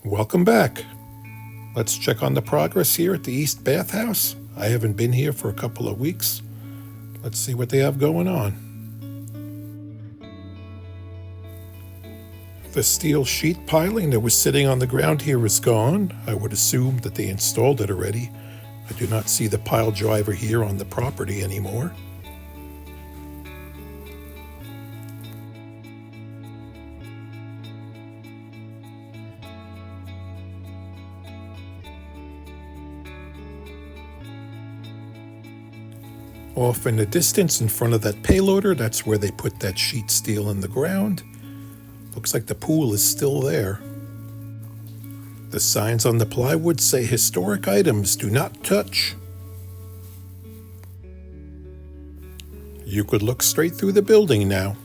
Welcome back. Let's check on the progress here at the East Bathhouse. I haven't been here for a couple of weeks. Let's see what they have going on. The steel sheet piling that was sitting on the ground here is gone. I would assume that they installed it already. I do not see the pile driver here on the property anymore. Off in the distance in front of that payloader, that's where they put that sheet steel in the ground. Looks like the pool is still there. The signs on the plywood say historic items do not touch. You could look straight through the building now.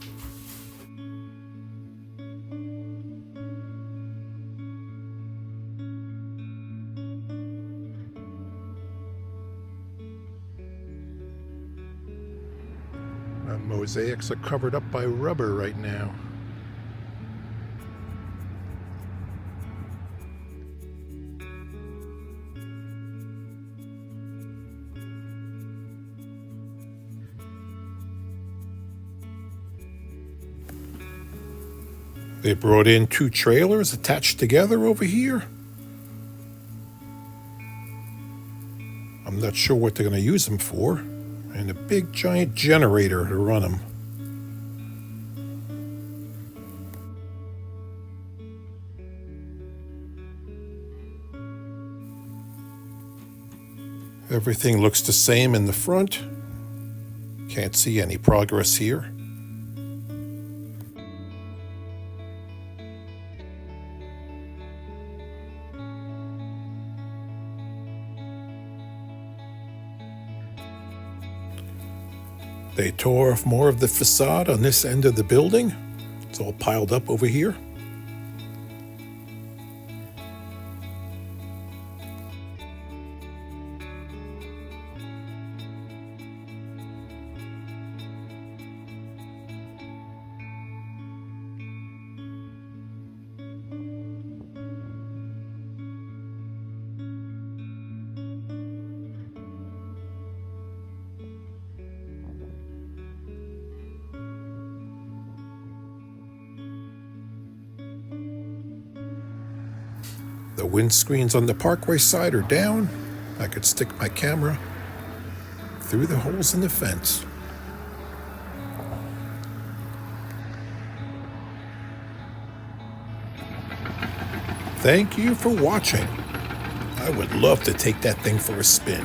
Mosaics are covered up by rubber right now. They brought in 2 trailers attached together over here. I'm not sure what they're going to use them for. And a big giant generator to run them. Everything looks the same in the front. Can't see any progress here. They tore off more of the facade on this end of the building. It's all piled up over here. The windscreens on the parkway side are down. I could stick my camera through the holes in the fence. Thank you for watching. I would love to take that thing for a spin.